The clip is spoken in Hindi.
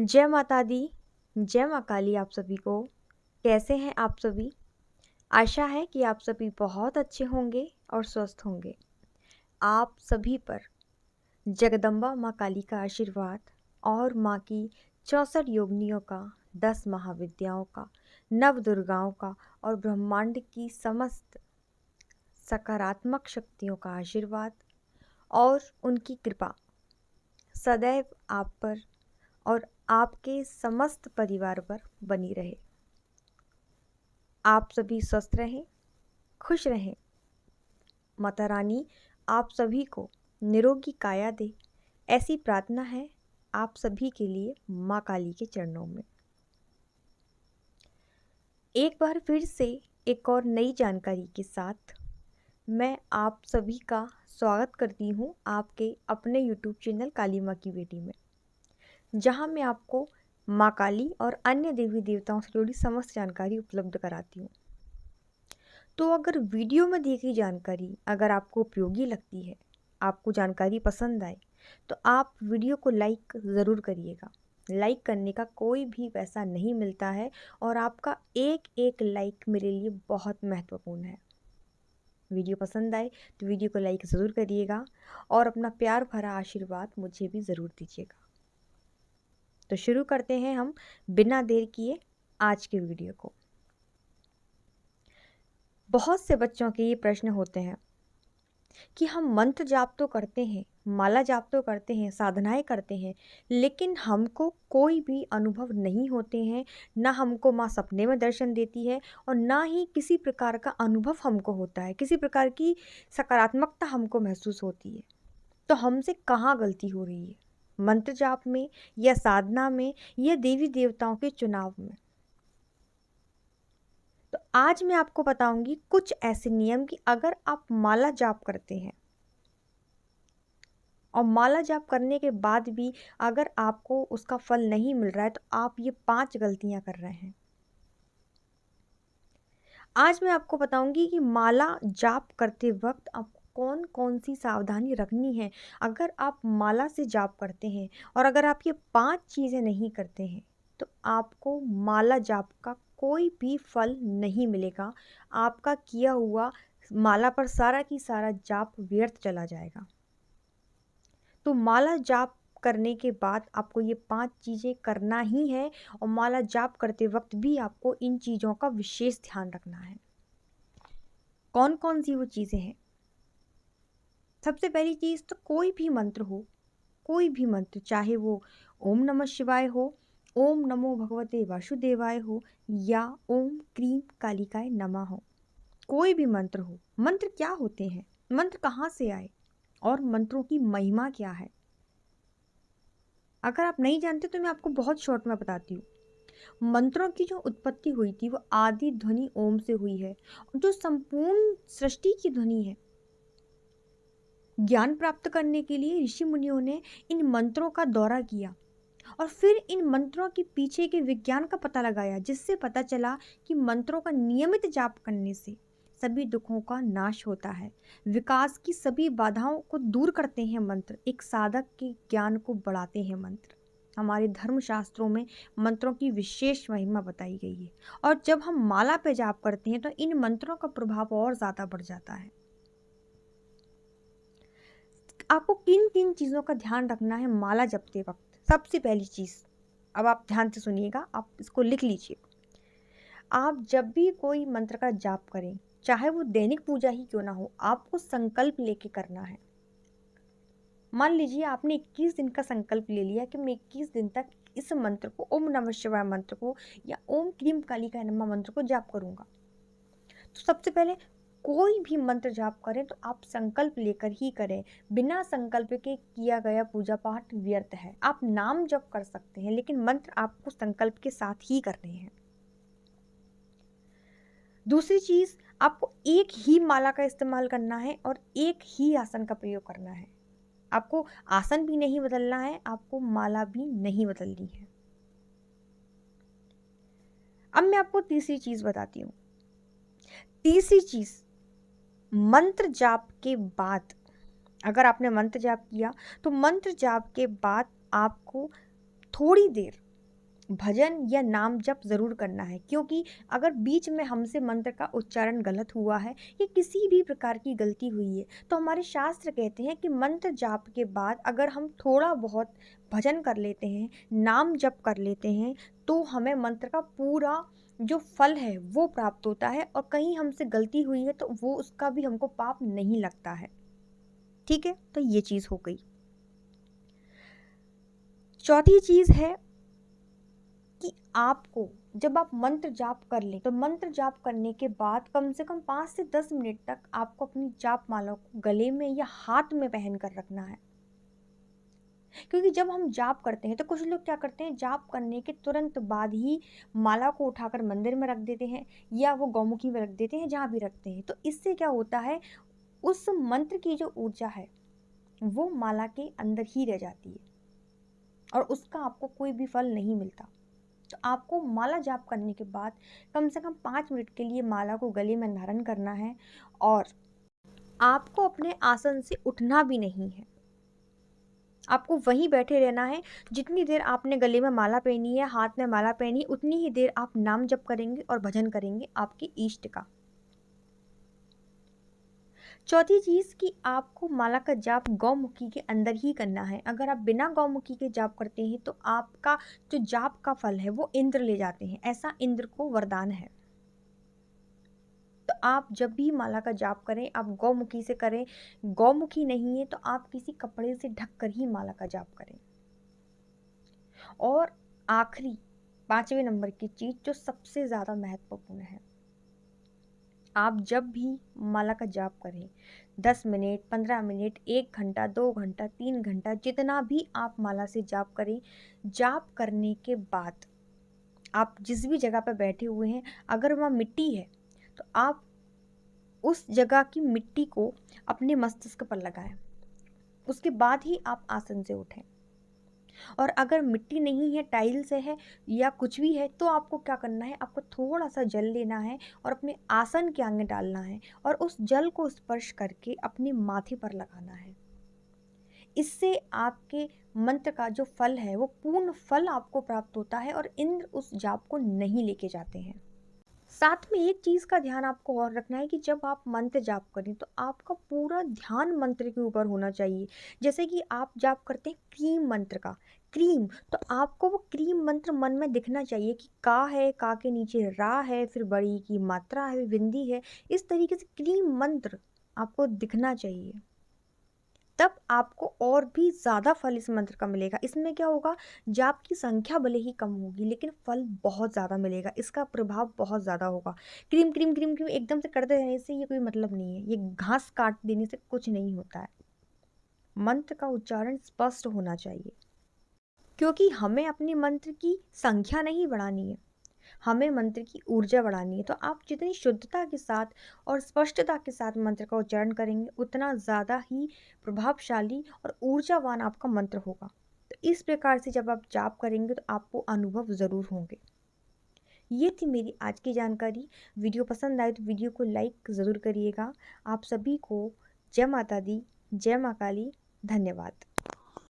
जय माता दी, जय माँ काली आप सभी को। कैसे हैं आप सभी? आशा है कि आप सभी बहुत अच्छे होंगे और स्वस्थ होंगे। आप सभी पर जगदम्बा माँ काली का आशीर्वाद और माँ की 64 योगिनियों का, 10 महाविद्याओं का, नव दुर्गाओं का और ब्रह्मांड की समस्त सकारात्मक शक्तियों का आशीर्वाद और उनकी कृपा सदैव आप पर और आपके समस्त परिवार पर बनी रहे। आप सभी स्वस्थ रहें, खुश रहें। माता रानी आप सभी को निरोगी काया दे, ऐसी प्रार्थना है आप सभी के लिए माँ काली के चरणों में। एक बार फिर से एक और नई जानकारी के साथ मैं आप सभी का स्वागत करती हूँ आपके अपने YouTube चैनल काली माँ की बेटी में, जहाँ मैं आपको माँ काली और अन्य देवी देवताओं से जुड़ी समस्त जानकारी उपलब्ध कराती हूँ। तो अगर वीडियो में दी गई जानकारी अगर आपको उपयोगी लगती है, आपको जानकारी पसंद आए, तो आप वीडियो को लाइक ज़रूर करिएगा। लाइक करने का कोई भी पैसा नहीं मिलता है और आपका एक एक लाइक मेरे लिए बहुत महत्वपूर्ण है। वीडियो पसंद आए तो वीडियो को लाइक ज़रूर करिएगा और अपना प्यार भरा आशीर्वाद मुझे भी ज़रूर दीजिएगा। तो शुरू करते हैं हम बिना देर किए आज के वीडियो को। बहुत से बच्चों के ये प्रश्न होते हैं कि हम मंत्र जाप तो करते हैं, माला जाप तो करते हैं, साधनाएं करते हैं, लेकिन हमको कोई भी अनुभव नहीं होते हैं। ना हमको माँ सपने में दर्शन देती है और ना ही किसी प्रकार का अनुभव हमको होता है, किसी प्रकार की सकारात्मकता हमको महसूस होती है। तो हमसे कहाँ गलती हो रही है, मंत्र जाप में या साधना में या देवी देवताओं के चुनाव में? तो आज मैं आपको बताऊंगी कुछ ऐसे नियम कि अगर आप माला जाप करते हैं और माला जाप करने के बाद भी अगर आपको उसका फल नहीं मिल रहा है, तो आप ये 5 गलतियां कर रहे हैं। आज मैं आपको बताऊंगी कि माला जाप करते वक्त आपको कौन कौन सी सावधानी रखनी है। अगर आप माला से जाप करते हैं और अगर आप ये 5 चीज़ें नहीं करते हैं, तो आपको माला जाप का कोई भी फल नहीं मिलेगा। आपका किया हुआ माला पर सारा की सारा जाप व्यर्थ चला जाएगा। तो माला जाप करने के बाद आपको ये 5 चीज़ें करना ही है और माला जाप करते वक्त भी आपको इन चीज़ों का विशेष ध्यान रखना है। कौन कौन सी वो चीज़ें हैं? सबसे पहली चीज़ तो कोई भी मंत्र हो, कोई भी मंत्र, चाहे वो ओम नमः शिवाय हो, ओम नमो भगवते वासुदेवाय हो या ओम क्रीम कालिकाय नमः हो, कोई भी मंत्र हो। मंत्र क्या होते हैं, मंत्र कहाँ से आए और मंत्रों की महिमा क्या है? अगर आप नहीं जानते तो मैं आपको बहुत शॉर्ट में बताती हूँ। मंत्रों की जो उत्पत्ति हुई थी वो आदि ध्वनि ओम से हुई है, जो संपूर्ण सृष्टि की ध्वनि है। ज्ञान प्राप्त करने के लिए ऋषि मुनियों ने इन मंत्रों का दौरा किया और फिर इन मंत्रों के पीछे के विज्ञान का पता लगाया, जिससे पता चला कि मंत्रों का नियमित जाप करने से सभी दुखों का नाश होता है, विकास की सभी बाधाओं को दूर करते हैं मंत्र, एक साधक के ज्ञान को बढ़ाते हैं मंत्र। हमारे धर्मशास्त्रों में मंत्रों की विशेष महिमा बताई गई है और जब हम माला पे जाप करते हैं तो इन मंत्रों का प्रभाव और ज़्यादा बढ़ जाता है। आपको किन किन चीज़ों का ध्यान रखना है माला जपते वक्त? सबसे पहली चीज़, अब आप ध्यान से सुनिएगा, आप इसको लिख लीजिए। आप जब भी कोई मंत्र का जाप करें, चाहे वो दैनिक पूजा ही क्यों ना हो, आपको संकल्प लेके करना है। मान लीजिए आपने 21 दिन का संकल्प ले लिया कि मैं 21 दिन तक इस मंत्र को, ओम नमः शिवाय मंत्र को या ओम क्रीम कालिकाय नमः मंत्र को जाप करूंगा। तो सबसे पहले कोई भी मंत्र जाप करें तो आप संकल्प लेकर ही करें। बिना संकल्प के किया गया पूजा पाठ व्यर्थ है। आप नाम जप कर सकते हैं, लेकिन मंत्र आपको संकल्प के साथ ही करने हैं। दूसरी चीज, आपको एक ही माला का इस्तेमाल करना है और एक ही आसन का प्रयोग करना है। आपको आसन भी नहीं बदलना है, आपको माला भी नहीं बदलनी है। अब मैं आपको तीसरी चीज बताती हूँ। तीसरी चीज, मंत्र जाप के बाद, अगर आपने मंत्र जाप किया तो मंत्र जाप के बाद आपको थोड़ी देर भजन या नाम जप ज़रूर करना है, क्योंकि अगर बीच में हमसे मंत्र का उच्चारण गलत हुआ है या किसी भी प्रकार की गलती हुई है, तो हमारे शास्त्र कहते हैं कि मंत्र जाप के बाद अगर हम थोड़ा बहुत भजन कर लेते हैं, नाम जप कर लेते हैं, तो हमें मंत्र का पूरा जो फल है वो प्राप्त होता है, और कहीं हमसे गलती हुई है तो वो उसका भी हमको पाप नहीं लगता है। ठीक है, तो ये चीज़ हो गई। चौथी चीज़ है कि आपको जब आप मंत्र जाप कर लें, तो मंत्र जाप करने के बाद कम से कम 5 से 10 मिनट तक आपको अपनी जाप माला को गले में या हाथ में पहन कर रखना है। क्योंकि जब हम जाप करते हैं तो कुछ लोग क्या करते हैं, जाप करने के तुरंत बाद ही माला को उठाकर मंदिर में रख देते हैं या वो गौमुखी में रख देते हैं, जहाँ भी रखते हैं। तो इससे क्या होता है, उस मंत्र की जो ऊर्जा है वो माला के अंदर ही रह जाती है और उसका आपको कोई भी फल नहीं मिलता। तो आपको माला जाप करने के बाद कम से कम 5 मिनट के लिए माला को गले में धारण करना है, और आपको अपने आसन से उठना भी नहीं है। आपको वहीं बैठे रहना है। जितनी देर आपने गले में माला पहनी है, हाथ में माला पहनी है, उतनी ही देर आप नाम जप करेंगे और भजन करेंगे आपके इष्ट का। चौथी चीज़ कि आपको माला का जाप गौमुखी के अंदर ही करना है। अगर आप बिना गौमुखी के जाप करते हैं तो आपका जो जाप का फल है वो इंद्र ले जाते हैं, ऐसा इंद्र को वरदान है। तो आप जब भी माला का जाप करें, आप गौमुखी से करें। गौमुखी नहीं है तो आप किसी कपड़े से ढक कर ही माला का जाप करें। और आखिरी 5वें नंबर की चीज़ जो सबसे ज़्यादा महत्वपूर्ण है, आप जब भी माला का जाप करें, 10 मिनट, 15 मिनट, 1 घंटा, 2 घंटा, 3 घंटा, जितना भी आप माला से जाप करें, जाप करने के बाद आप जिस भी जगह पर बैठे हुए हैं, अगर वहाँ मिट्टी है तो आप उस जगह की मिट्टी को अपने मस्तिष्क पर लगाएं। उसके बाद ही आप आसन से उठें। और अगर मिट्टी नहीं है, टाइल से है या कुछ भी है, तो आपको क्या करना है, आपको थोड़ा सा जल लेना है और अपने आसन के आगे डालना है और उस जल को स्पर्श करके अपने माथे पर लगाना है। इससे आपके मंत्र का जो फल है वो पूर्ण फल आपको प्राप्त होता है और इंद्र उस जाप को नहीं लेके जाते हैं। साथ में एक चीज़ का ध्यान आपको और रखना है कि जब आप मंत्र जाप करें तो आपका पूरा ध्यान मंत्र के ऊपर होना चाहिए। जैसे कि आप जाप करते हैं क्रीम मंत्र का, क्रीम, तो आपको वो क्रीम मंत्र मन में दिखना चाहिए कि का है, का के नीचे रा है, फिर बड़ी की मात्रा है, बिंदी है। इस तरीके से क्रीम मंत्र आपको दिखना चाहिए, तब आपको और भी ज़्यादा फल इस मंत्र का मिलेगा। इसमें क्या होगा, जाप की संख्या भले ही कम होगी लेकिन फल बहुत ज़्यादा मिलेगा, इसका प्रभाव बहुत ज़्यादा होगा। क्रीम क्रीम क्रीम क्रीम एकदम से करते रहने से ये कोई मतलब नहीं है, ये घास काट देने से कुछ नहीं होता है। मंत्र का उच्चारण स्पष्ट होना चाहिए, क्योंकि हमें अपने मंत्र की संख्या नहीं बढ़ानी है, हमें मंत्र की ऊर्जा बढ़ानी है। तो आप जितनी शुद्धता के साथ और स्पष्टता के साथ मंत्र का उच्चारण करेंगे, उतना ज़्यादा ही प्रभावशाली और ऊर्जावान आपका मंत्र होगा। तो इस प्रकार से जब आप जाप करेंगे तो आपको अनुभव ज़रूर होंगे। ये थी मेरी आज की जानकारी। वीडियो पसंद आए तो वीडियो को लाइक ज़रूर करिएगा। आप सभी को जय माता दी, जय माँ काली, धन्यवाद।